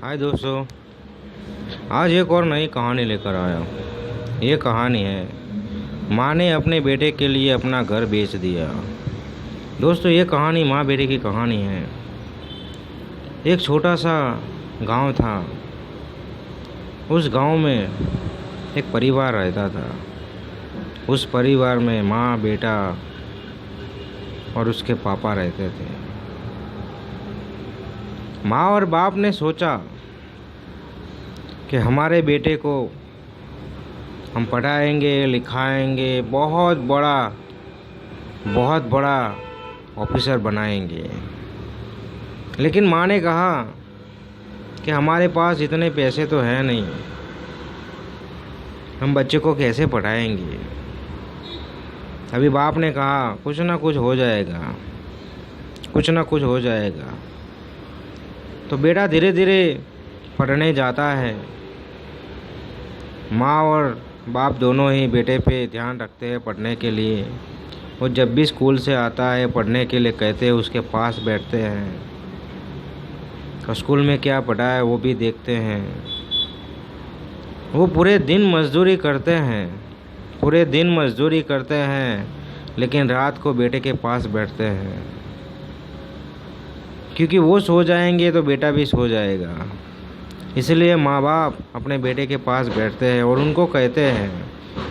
हाय दोस्तों। आज एक और नई कहानी लेकर आया हूँ। ये कहानी है माँ ने अपने बेटे के लिए अपना घर बेच दिया। दोस्तों, ये कहानी माँ बेटे की कहानी है। एक छोटा सा गांव था। उस गांव में एक परिवार रहता था। उस परिवार में माँ, बेटा और उसके पापा रहते थे। माँ और बाप ने सोचा कि हमारे बेटे को हम पढ़ाएंगे, लिखाएंगे, बहुत बड़ा ऑफिसर बनाएंगे। लेकिन माँ ने कहा कि हमारे पास इतने पैसे तो हैं नहीं, हम बच्चे को कैसे पढ़ाएंगे। अभी बाप ने कहा कुछ ना कुछ हो जाएगा, कुछ ना कुछ हो जाएगा। तो बेटा धीरे धीरे पढ़ने जाता है। माँ और बाप दोनों ही बेटे पे ध्यान रखते हैं पढ़ने के लिए। वो जब भी स्कूल से आता है पढ़ने के लिए कहते हैं, उसके पास बैठते हैं और स्कूल में क्या पढ़ा है वो भी देखते हैं। वो पूरे दिन मजदूरी करते हैं, लेकिन रात को बेटे के पास बैठते हैं, क्योंकि वो सो जाएंगे तो बेटा भी सो जाएगा। इसलिए माँ बाप अपने बेटे के पास बैठते हैं और उनको कहते हैं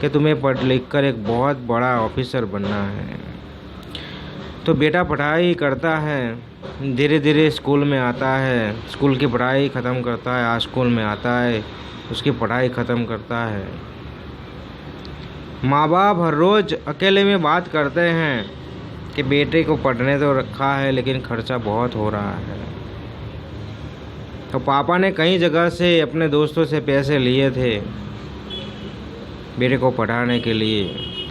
कि तुम्हें पढ़ लिख कर एक बहुत बड़ा ऑफिसर बनना है। तो बेटा पढ़ाई करता है, धीरे धीरे स्कूल में आता है, स्कूल की पढ़ाई ख़त्म करता है, आज स्कूल में आता है, उसकी पढ़ाई ख़त्म करता है। माँ बाप हर रोज़ अकेले में बात करते हैं कि बेटे को पढ़ने तो रखा है लेकिन खर्चा बहुत हो रहा है। तो पापा ने कई जगह से अपने दोस्तों से पैसे लिए थे बेटे को पढ़ाने के लिए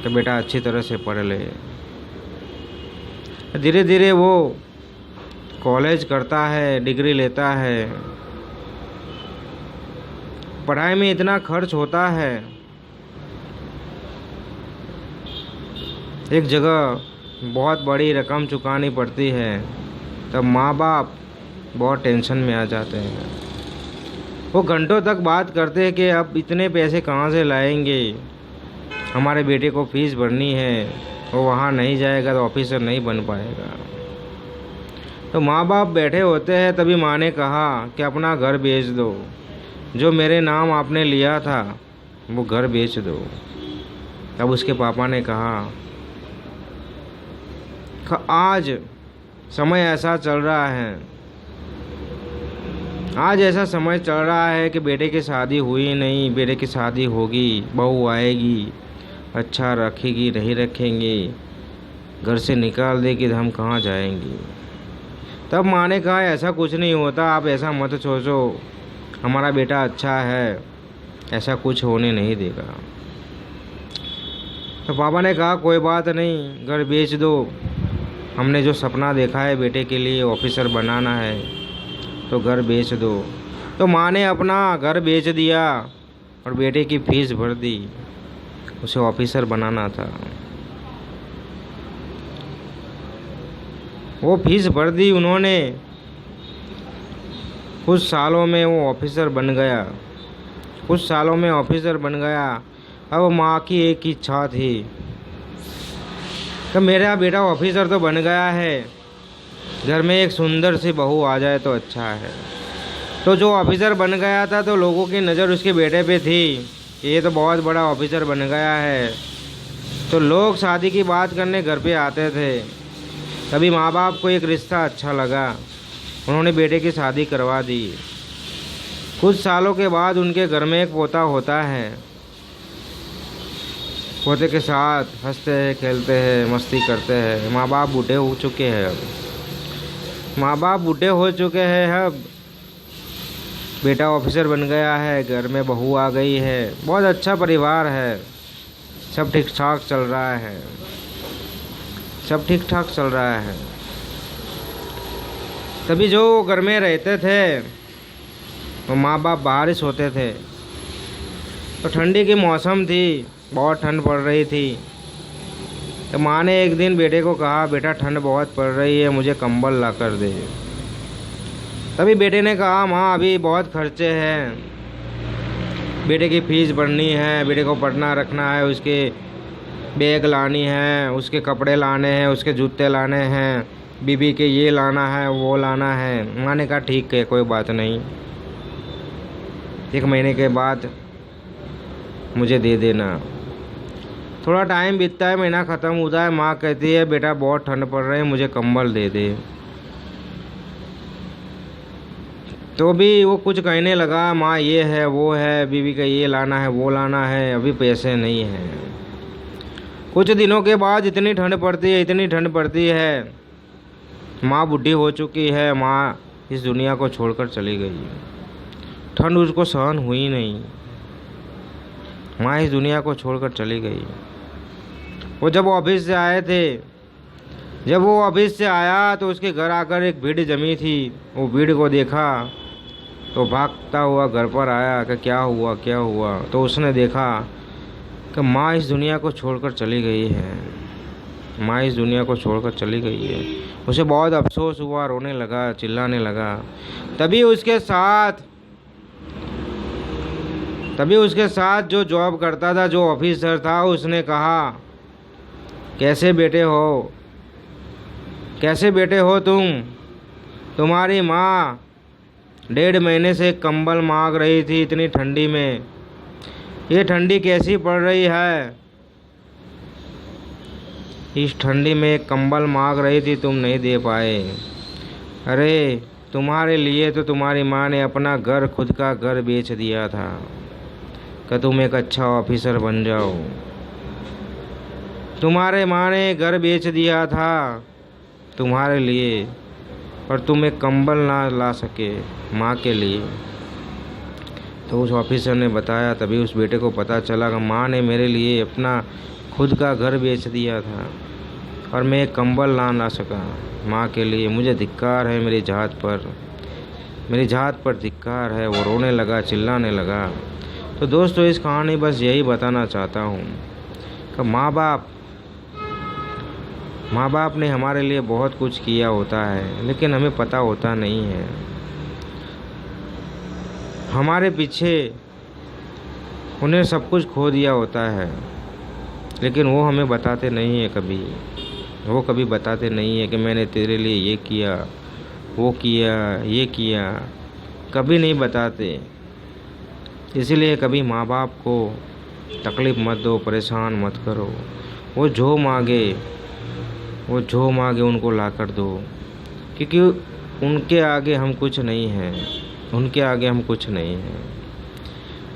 कि बेटा अच्छी तरह से पढ़ ले। धीरे धीरे वो कॉलेज करता है, डिग्री लेता है। पढ़ाई में इतना खर्च होता है, एक जगह बहुत बड़ी रकम चुकानी पड़ती है। तब माँ बाप बहुत टेंशन में आ जाते हैं। वो घंटों तक बात करते हैं कि अब इतने पैसे कहाँ से लाएंगे, हमारे बेटे को फीस भरनी है, वो वहाँ नहीं जाएगा तो ऑफिसर नहीं बन पाएगा। तो माँ बाप बैठे होते हैं, तभी माँ ने कहा कि अपना घर बेच दो, जो मेरे नाम आपने लिया था वो घर बेच दो। तब उसके पापा ने कहा आज समय ऐसा चल रहा है कि बेटे की शादी हुई नहीं, बेटे की शादी होगी, बहू आएगी, अच्छा रखेगी नहीं रखेंगे, घर से निकाल देगी तो हम कहाँ जाएंगे। तब माँ ने कहा ऐसा कुछ नहीं होता, आप ऐसा मत सोचो, हमारा बेटा अच्छा है, ऐसा कुछ होने नहीं देगा। तो पापा ने कहा कोई बात नहीं, घर बेच दो, हमने जो सपना देखा है बेटे के लिए ऑफिसर बनाना है, तो घर बेच दो। तो माँ ने अपना घर बेच दिया और बेटे की फीस भर दी, उसे ऑफिसर बनाना था। वो फीस भर दी उन्होंने। कुछ सालों में वो ऑफिसर बन गया। अब माँ की एक इच्छा थी कि मेरा बेटा ऑफिसर तो बन गया है, घर में एक सुंदर सी बहू आ जाए तो अच्छा है। तो जो ऑफिसर बन गया था तो लोगों की नज़र उसके बेटे पे थी, ये तो बहुत बड़ा ऑफिसर बन गया है। तो लोग शादी की बात करने घर पे आते थे। तभी माँ बाप को एक रिश्ता अच्छा लगा, उन्होंने बेटे की शादी करवा दी। कुछ सालों के बाद उनके घर में एक पोता होता है। पोते के साथ हंसते हैं, खेलते हैं, मस्ती करते हैं। माँ बाप बूढ़े हो चुके हैं अब बेटा ऑफिसर बन गया है, घर में बहू आ गई है, बहुत अच्छा परिवार है, सब ठीक ठाक चल रहा है। तभी जो घर में रहते थे वो माँ बाप बाहर ही सोते थे। तो ठंडी की मौसम थी, बहुत ठंड पड़ रही थी। तो माँ ने एक दिन बेटे को कहा बेटा ठंड बहुत पड़ रही है, मुझे कंबल ला कर दे। तभी बेटे ने कहा माँ अभी बहुत खर्चे हैं, बेटे की फीस भरनी है, बेटे को पढ़ना रखना है, उसके बैग लानी है, उसके कपड़े लाने हैं, उसके जूते लाने हैं, बीबी के ये लाना है वो लाना है। माँ ने कहा ठीक है कोई बात नहीं, 1 महीने के बाद मुझे दे देना। थोड़ा टाइम बीतता है, महीना ख़त्म होता है, माँ कहती है बेटा बहुत ठंड पड़ रही है, मुझे कंबल दे दे। तो भी वो कुछ कहने लगा माँ ये है वो है, बीवी का ये लाना है वो लाना है, अभी पैसे नहीं हैं। कुछ दिनों के बाद इतनी ठंड पड़ती है, इतनी ठंड पड़ती है, माँ बूढ़ी हो चुकी है, माँ इस दुनिया को छोड़कर चली गई। ठंड उसको सहन हुई नहीं, माँ इस दुनिया को छोड़कर चली गई। वो जब ऑफिस से आए थे, जब वो ऑफिस से आया तो उसके घर आकर एक भीड़ जमी थी। वो भीड़ को देखा तो भागता हुआ घर पर आया कि क्या हुआ क्या हुआ। तो उसने देखा कि माँ इस दुनिया को छोड़कर चली गई है, माँ इस दुनिया को छोड़कर चली गई है। उसे बहुत अफसोस हुआ, रोने लगा, चिल्लाने लगा। तभी उसके साथ जो जॉब करता था, जो ऑफिसर था, उसने कहा कैसे बेटे हो तुम्हारी माँ 1.5 महीने से कंबल मांग रही थी इतनी ठंडी में, ये ठंडी कैसी पड़ रही है, इस ठंडी में कंबल मांग रही थी, तुम नहीं दे पाए। अरे तुम्हारे लिए तो तुम्हारी माँ ने अपना घर, खुद का घर बेच दिया था कि तुम एक अच्छा ऑफिसर बन जाओ। तुम्हारे माँ ने घर बेच दिया था तुम्हारे लिए, और तुम एक कंबल ना ला सके माँ के लिए। तो उस ऑफिसर ने बताया, तभी उस बेटे को पता चला कि माँ ने मेरे लिए अपना खुद का घर बेच दिया था और मैं एक कंबल ना ला सका माँ के लिए। मुझे धिक्कार है मेरी जात पर धिक्कार है। वो रोने लगा, चिल्लाने लगा। तो दोस्तों इस कहानी बस यही बताना चाहता हूँ कि माँ बाप ने हमारे लिए बहुत कुछ किया होता है, लेकिन हमें पता होता नहीं है। हमारे पीछे उन्हें सब कुछ खो दिया होता है, लेकिन वो हमें बताते नहीं है कभी। वो कभी बताते नहीं है कि मैंने तेरे लिए ये किया, वो किया, ये किया, कभी नहीं बताते। इसीलिए कभी माँ बाप को तकलीफ़ मत दो, परेशान मत करो। वो जो मांगे उनको ला कर दो, क्योंकि उनके आगे हम कुछ नहीं हैं।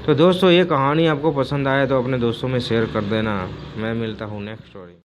तो दोस्तों ये कहानी आपको पसंद आए तो अपने दोस्तों में शेयर कर देना। मैं मिलता हूँ नेक्स्ट स्टोरी।